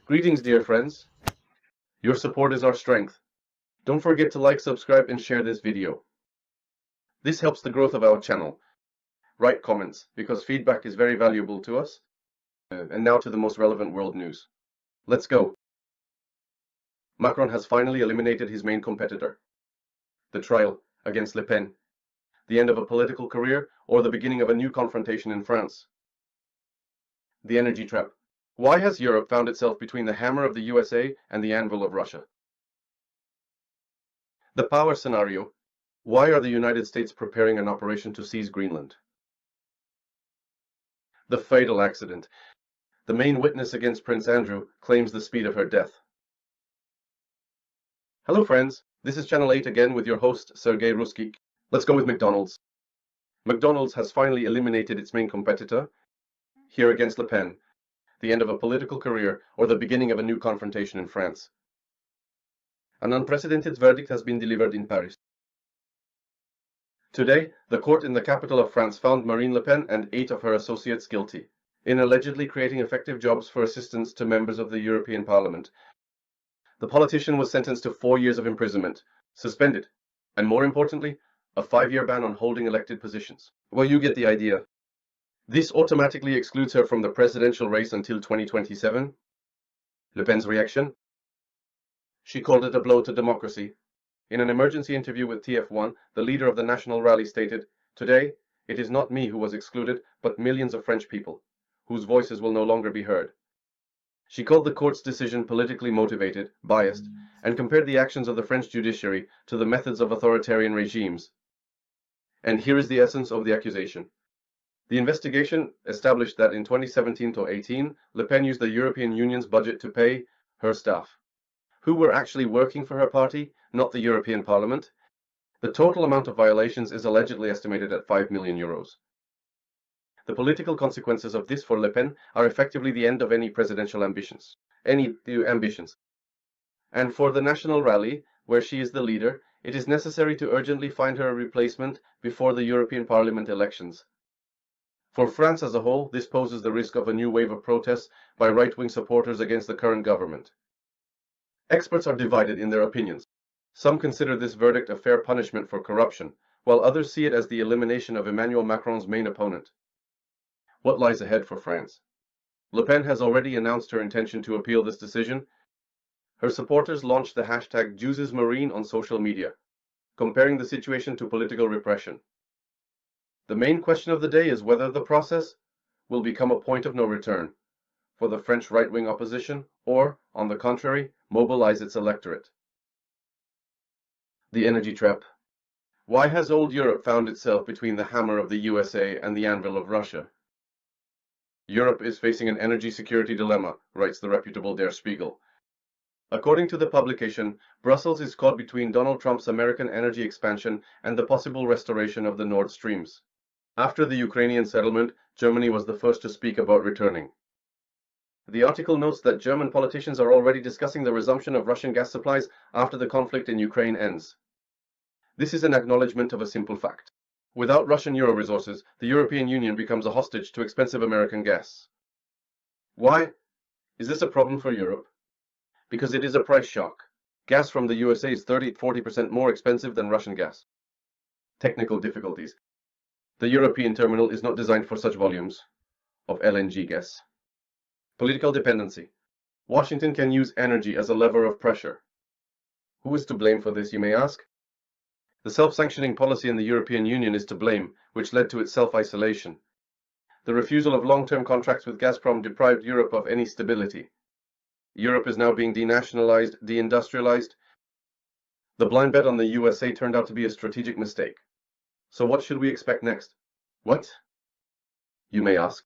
Greetings, dear friends. Your support is our strength. Don't forget to like, subscribe, and share this video. This helps the growth of our channel. Write comments, because feedback is very valuable to us. And now to the most relevant world news. Let's go. Macron has finally eliminated his main competitor. The trial against Le Pen. The end of a political career or the beginning of a new confrontation in France. The energy trap. Why has Europe found itself between the hammer of the USA and the anvil of Russia? The power scenario. Why are the United States preparing an operation to seize Greenland? The fatal accident. The main witness against Prince Andrew claims the speed of her death. Hello friends, this is Channel 8 again with your host Sergei Ruskik. Let's go with McDonald's. McDonald's has finally eliminated its main competitor, here against Le Pen. The end of a political career or the beginning of a new confrontation in France. An unprecedented verdict has been delivered in Paris. Today, the court in the capital of France found Marine Le Pen and 8 of her associates guilty, in allegedly creating effective jobs for assistants to members of the European Parliament. The politician was sentenced to 4 years of imprisonment, suspended, and more importantly, a 5-year ban on holding elected positions. Well, you get the idea. This automatically excludes her from the presidential race until 2027. Le Pen's reaction? She called it a blow to democracy. In an emergency interview with TF1, the leader of the National Rally stated, "Today, it is not me who was excluded, but millions of French people, whose voices will no longer be heard." She called the court's decision politically motivated, biased, and compared the actions of the French judiciary to the methods of authoritarian regimes. And here is the essence of the accusation. The investigation established that in 2017-18, Le Pen used the European Union's budget to pay her staff, who were actually working for her party, not the European Parliament. The total amount of violations is allegedly estimated at 5 million euros. The political consequences of this for Le Pen are effectively the end of any presidential ambitions. And for the National Rally, where she is the leader, it is necessary to urgently find her a replacement before the European Parliament elections. For France as a whole, this poses the risk of a new wave of protests by right-wing supporters against the current government. Experts are divided in their opinions. Some consider this verdict a fair punishment for corruption, while others see it as the elimination of Emmanuel Macron's main opponent. What lies ahead for France? Le Pen has already announced her intention to appeal this decision. Her supporters launched the hashtag #JewsIsMarine on social media, comparing the situation to political repression. The main question of the day is whether the process will become a point of no return for the French right-wing opposition or, on the contrary, mobilize its electorate. The energy trap. Why has old Europe found itself between the hammer of the USA and the anvil of Russia? Europe is facing an energy security dilemma, writes the reputable Der Spiegel. According to the publication, Brussels is caught between Donald Trump's American energy expansion and the possible restoration of the Nord Streams. After the Ukrainian settlement, Germany was the first to speak about returning. The article notes that German politicians are already discussing the resumption of Russian gas supplies after the conflict in Ukraine ends. This is an acknowledgement of a simple fact. Without Russian euro resources, the European Union becomes a hostage to expensive American gas. Why? Is this a problem for Europe? Because it is a price shock. Gas from the USA is 30–40% more expensive than Russian gas. Technical difficulties. The European terminal is not designed for such volumes of LNG gas. Political dependency. Washington can use energy as a lever of pressure. Who is to blame for this, you may ask? The self-sanctioning policy in the European Union is to blame, which led to its self-isolation. The refusal of long-term contracts with Gazprom deprived Europe of any stability. Europe is now being denationalized, deindustrialized. The blind bet on the USA turned out to be a strategic mistake. So what should we expect next? What? You may ask.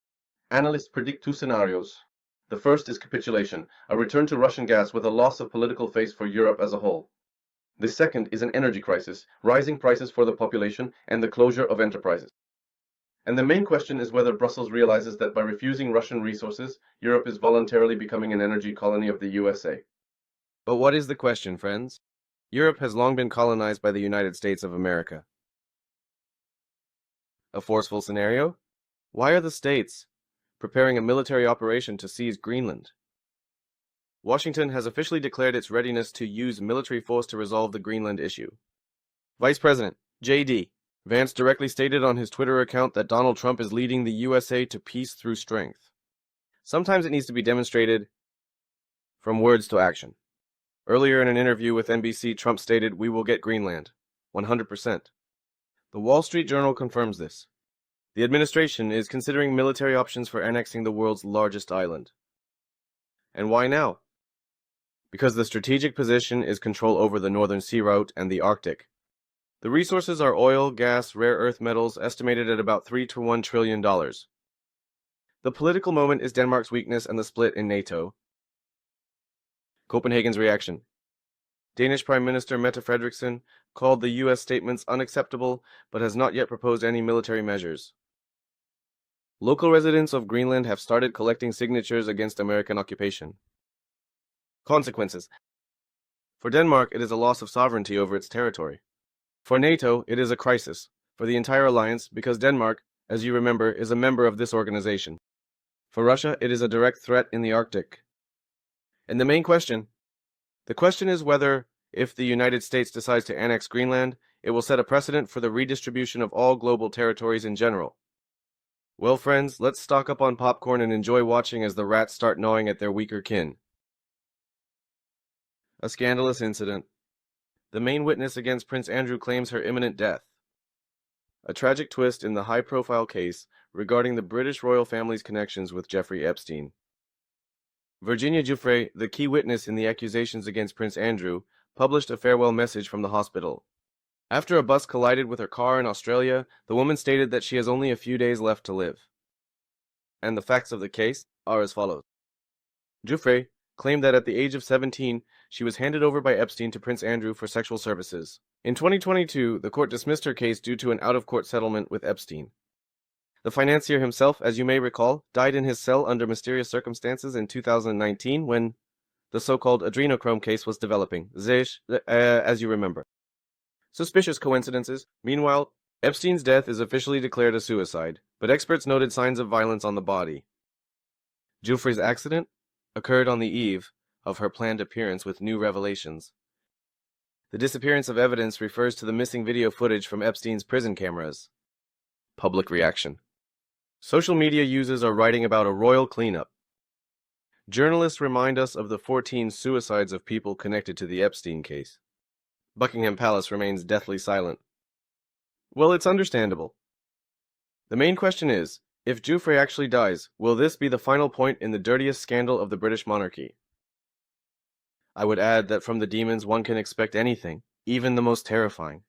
Analysts predict 2 scenarios. The first is capitulation, a return to Russian gas with a loss of political face for Europe as a whole. The second is an energy crisis, rising prices for the population, and the closure of enterprises. And the main question is whether Brussels realizes that by refusing Russian resources, Europe is voluntarily becoming an energy colony of the USA. But what is the question, friends? Europe has long been colonized by the United States of America. A forceful scenario? Why are the states preparing a military operation to seize Greenland? Washington has officially declared its readiness to use military force to resolve the Greenland issue. Vice President J.D. Vance directly stated on his Twitter account that Donald Trump is leading the USA to peace through strength. Sometimes it needs to be demonstrated from words to action. Earlier in an interview with NBC, Trump stated, "We will get Greenland, 100%. The Wall Street Journal confirms this. The administration is considering military options for annexing the world's largest island. And why now? Because the strategic position is control over the Northern Sea Route and the Arctic. The resources are oil, gas, rare earth metals, estimated at about $3 to $1 trillion. The political moment is Denmark's weakness and the split in NATO. Copenhagen's reaction. Danish Prime Minister Mette Frederiksen called the U.S. statements unacceptable, but has not yet proposed any military measures. Local residents of Greenland have started collecting signatures against American occupation. Consequences. For Denmark, it is a loss of sovereignty over its territory. For NATO, it is a crisis for the entire alliance because Denmark, as you remember, is a member of this organization. For Russia, it is a direct threat in the Arctic. And the main question, the question is whether, if the United States decides to annex Greenland, it will set a precedent for the redistribution of all global territories in general. Well, friends, let's stock up on popcorn and enjoy watching as the rats start gnawing at their weaker kin. A scandalous incident. The main witness against Prince Andrew claims her imminent death. A tragic twist in the high-profile case regarding the British royal family's connections with Jeffrey Epstein. Virginia Giuffre, the key witness in the accusations against Prince Andrew, published a farewell message from the hospital. After a bus collided with her car in Australia, the woman stated that she has only a few days left to live. And the facts of the case are as follows. Giuffre claimed that at the age of 17, she was handed over by Epstein to Prince Andrew for sexual services. In 2022, the court dismissed her case due to an out-of-court settlement with Epstein. The financier himself, as you may recall, died in his cell under mysterious circumstances in 2019 when the so-called adrenochrome case was developing, as you remember. Suspicious coincidences. Meanwhile, Epstein's death is officially declared a suicide, but experts noted signs of violence on the body. Giuffre's accident occurred on the eve of her planned appearance with new revelations. The disappearance of evidence refers to the missing video footage from Epstein's prison cameras. Public reaction. Social media users are writing about a royal cleanup. Journalists remind us of the 14 suicides of people connected to the Epstein case. Buckingham Palace remains deathly silent. Well, it's understandable. The main question is, if Giuffre actually dies, will this be the final point in the dirtiest scandal of the British monarchy? I would add that from the demons one can expect anything, even the most terrifying.